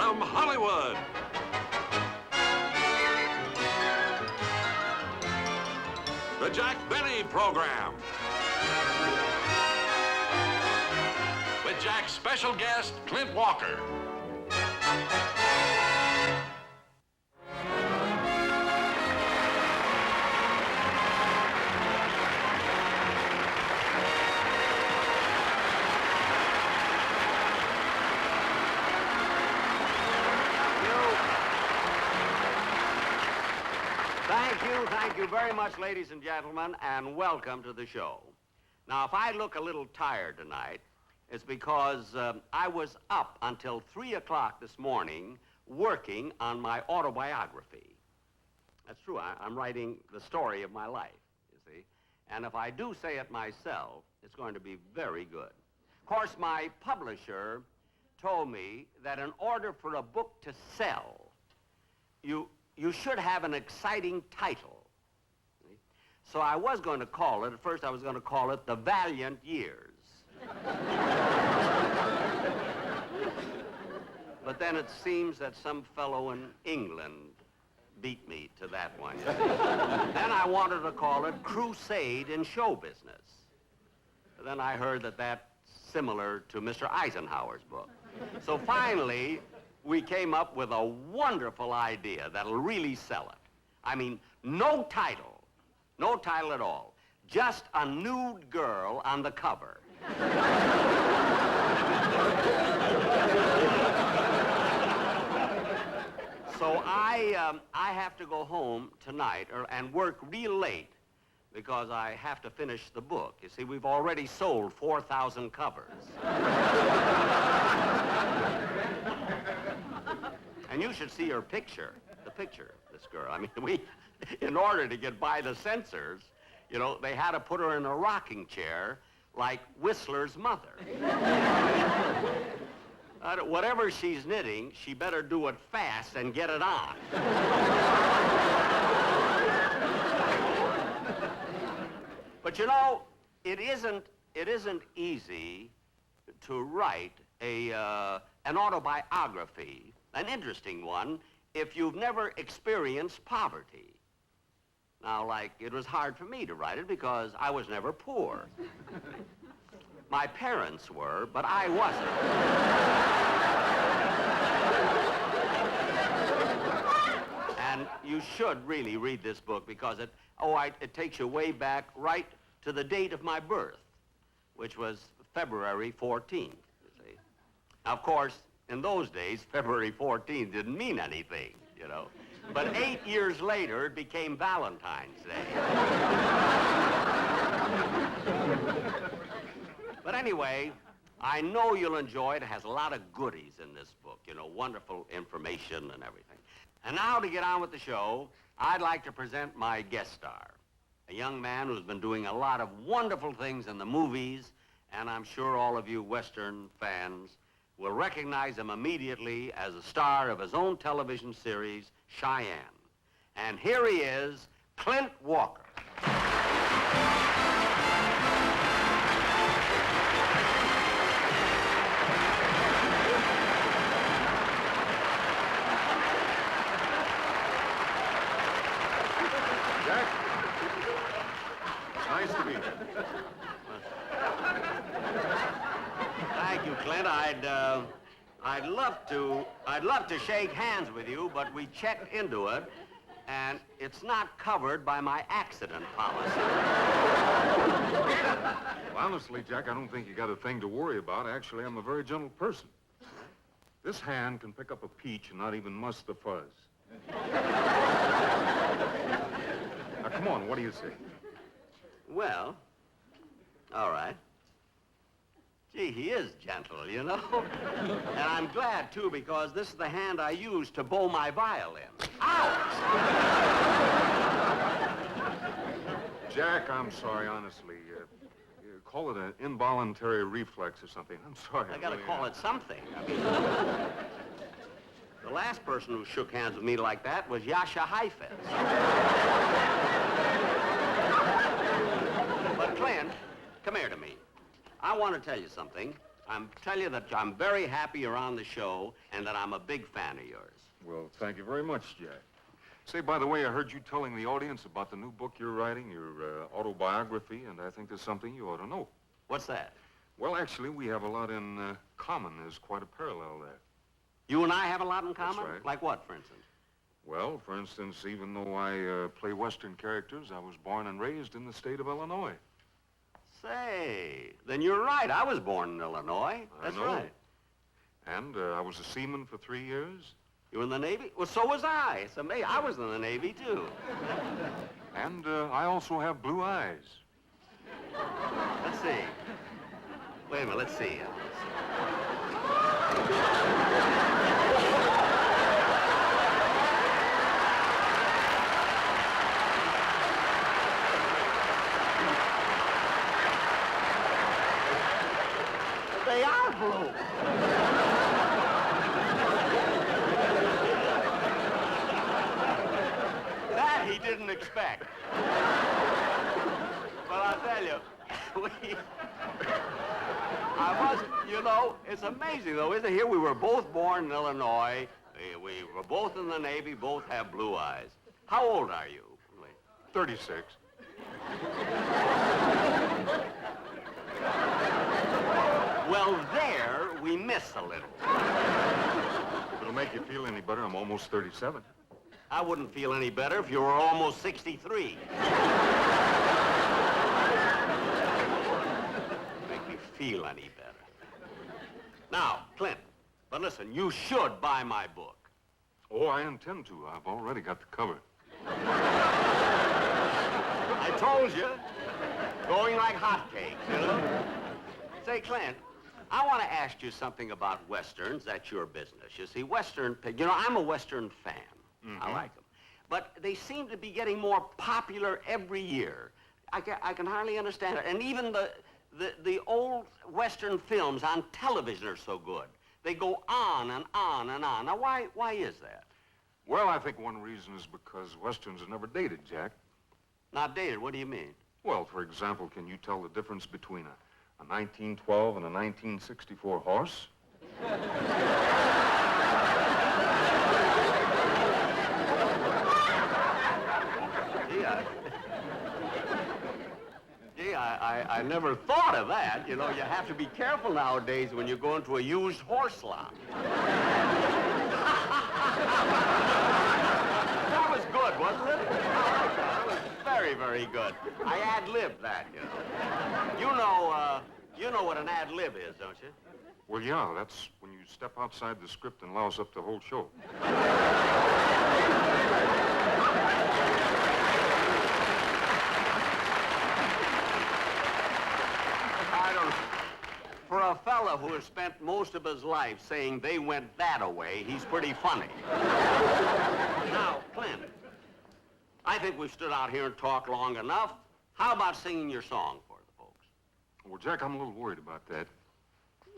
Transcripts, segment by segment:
from Hollywood. The Jack Benny Program. With Jack's special guest, Clint Walker. Thank you very much, ladies and gentlemen, and welcome to the show. Now, if I look a little tired tonight, it's because I was up until 3 o'clock this morning working on my autobiography. That's true. I'm writing the story of my life, you see. And if I do say it myself, it's going to be very good. Of course, my publisher told me that in order for a book to sell, you should have an exciting title. So I was going to call it, at first I was going to call it The Valiant Years. But then it seems that some fellow in England beat me to that one. Then I wanted to call it Crusade in Show Business. But then I heard that that's similar to Mr. Eisenhower's book. So finally, we came up with a wonderful idea that'll really sell it. I mean, no title at all. Just a nude girl on the cover. So I have to go home tonight and work real late because I have to finish the book. You see, we've already sold 4,000 covers. And you should see her picture, the picture of this girl. I mean, in order to get by the censors, you know, they had to put her in a rocking chair like Whistler's mother. Whatever she's knitting, she better do it fast and get it on. But you know, it isn't easy to write an autobiography, an interesting one, if you've never experienced poverty. Now, like, it was hard for me to write it because I was never poor. My parents were, but I wasn't. And you should really read this book because it takes you way back right to the date of my birth, which was February 14th, you see. Now, of course, in those days, February 14th didn't mean anything, you know. But 8 years later, it became Valentine's Day. But anyway, I know you'll enjoy it. It has a lot of goodies in this book, you know, wonderful information and everything. And now to get on with the show, I'd like to present my guest star, a young man who's been doing a lot of wonderful things in the movies, and I'm sure all of you Western fans will recognize him immediately as a star of his own television series, Cheyenne. And here he is, Clint Walker. Jack, it's nice to be here. Thank you, Clint. I'd love to shake hands with you, but we checked into it, and it's not covered by my accident policy. Well, honestly, Jack, I don't think you got a thing to worry about. Actually, I'm a very gentle person. This hand can pick up a peach and not even muss the fuzz. Now, come on, what do you say? Well, all right. Gee, he is gentle, you know? And I'm glad, too, because this is the hand I use to bow my violin. Ouch! Jack, I'm sorry, honestly. You call it an involuntary reflex or something. I'm sorry. I gotta call it something. I mean, the last person who shook hands with me like that was Yasha Heifetz. But Clint, come here to me. I want to tell you something. I'm telling you that I'm very happy you're on the show and that I'm a big fan of yours. Well, thank you very much, Jack. Say, by the way, I heard you telling the audience about the new book you're writing, your autobiography, and I think there's something you ought to know. What's that? Well, actually, we have a lot in common. There's quite a parallel there. You and I have a lot in common? That's right. Like what, for instance? Well, for instance, even though I play Western characters, I was born and raised in the state of Illinois. Say, then you're right. I was born in Illinois. That's I know. right. And I was a seaman for 3 years. You were in the Navy? Well, so was I. It's amazing. I was in the Navy, too. And I also have blue eyes. Let's see. Wait a minute. Let's see. They are blue. That he didn't expect. But I'll tell you, you know, it's amazing, though, isn't it? Here we were both born in Illinois. We were both in the Navy, both have blue eyes. How old are you? 36. Well, there we miss a little. If it'll make you feel any better, I'm almost 37. I wouldn't feel any better if you were almost 63. Make me feel any better. Now, Clint, but listen, you should buy my book. Oh, I intend to. I've already got the cover. I told you. Going like hotcakes, you know? Say, Clint, I want to ask you something about Westerns. That's your business. You see, you know, I'm a Western fan. Mm-hmm. I like them. But they seem to be getting more popular every year. I can hardly understand it. And even the old Western films on television are so good. They go on and on and on. Now, why is that? Well, I think one reason is because Westerns are never dated, Jack. Not dated? What do you mean? Well, for example, can you tell the difference between a 1912 and a 1964 horse? Gee, I never thought of that. You know, you have to be careful nowadays when you go into a used horse lot. That was good, wasn't it? That was very, very good. I ad-libbed that, you know. You know what an ad-lib is, don't you? Well, yeah, that's when you step outside the script and louse up the whole show. I don't know. For a fella who has spent most of his life saying they went that-a-way, he's pretty funny. Now, Clint, I think we've stood out here and talked long enough. How about singing your song for the folks? Well, Jack, I'm a little worried about that.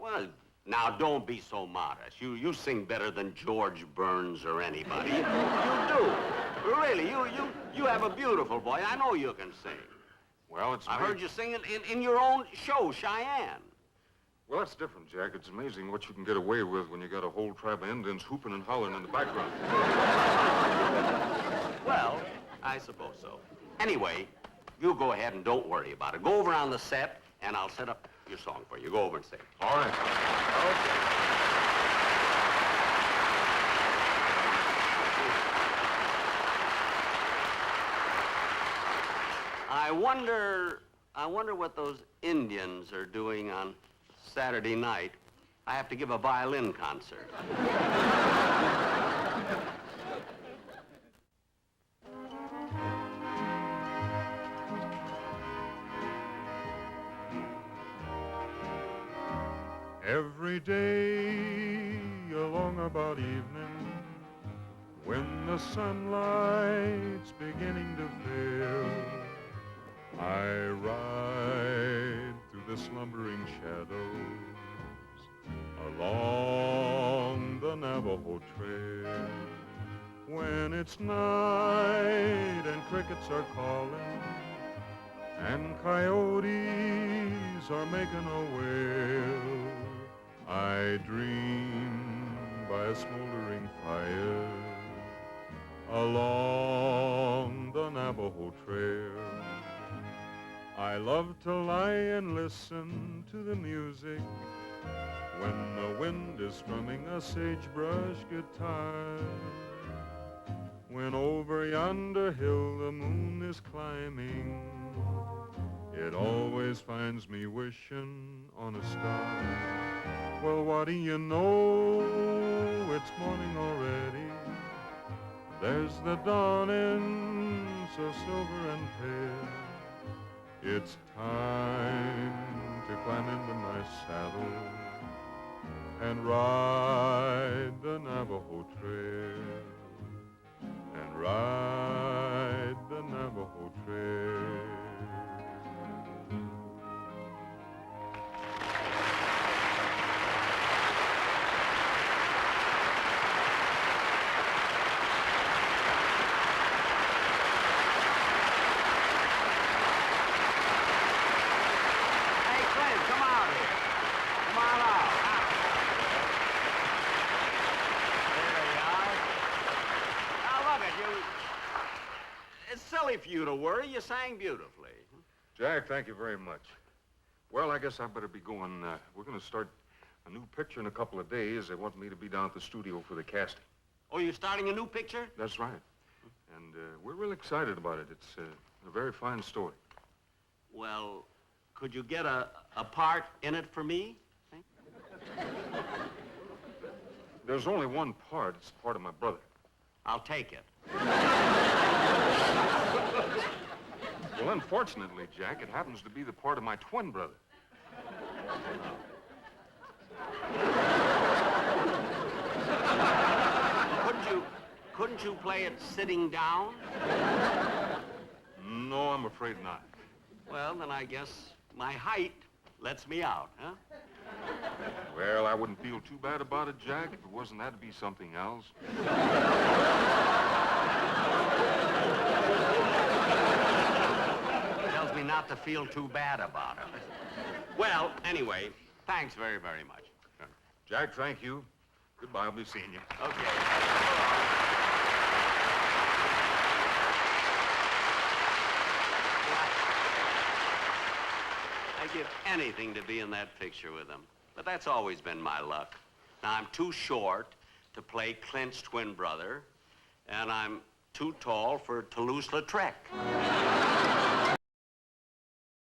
Well, now, don't be so modest. You sing better than George Burns or anybody. You do. Really, you have a beautiful voice. I know you can sing. Well, I heard you sing in your own show, Cheyenne. Well, that's different, Jack. It's amazing what you can get away with when you got a whole tribe of Indians whooping and hollering in the background. Well, I suppose so. Anyway, you go ahead and don't worry about it. Go over on the set, and I'll set up your song for you. Go over and sing. All right. Okay. I wonder what those Indians are doing on Saturday night. I have to give a violin concert. Every day along about evening, when the sunlight's beginning to fail, I ride through the slumbering shadows along the Navajo Trail. When it's night and crickets are calling and coyotes are making a wail, I dream by a smoldering fire along the Navajo Trail. I love to lie and listen to the music when the wind is strumming a sagebrush guitar. When over yonder hill the moon is climbing, it always finds me wishing on a star. Well, what do you know? It's morning already. There's the dawning, so silver and pale. It's time to climb into my saddle and ride the Navajo Trail. And ride the Navajo Trail. Hey, Clint, come out here. Come on out. There you are. Now, look at you. It's silly for you to worry. You sang beautifully. Jack, thank you very much. Well, I guess I better be going. We're going to start a new picture in a couple of days. They want me to be down at the studio for the casting. Oh, you're starting a new picture? That's right. And we're real excited about it. It's a very fine story. Well, could you get a part in it for me? There's only one part. It's the part of my brother. I'll take it. Well, unfortunately, Jack, it happens to be the part of my twin brother. Couldn't you play it sitting down? No, I'm afraid not. Well, then I guess my height lets me out, huh? Well, I wouldn't feel too bad about it, Jack, if it wasn't that to be something else. Tells me not to feel too bad about it. Well, anyway, thanks very, very much. Jack, thank you. Goodbye. I'll be seeing you. Okay. I'd give anything to be in that picture with him. But that's always been my luck. Now, I'm too short to play Clint's twin brother, and I'm too tall for Toulouse-Lautrec.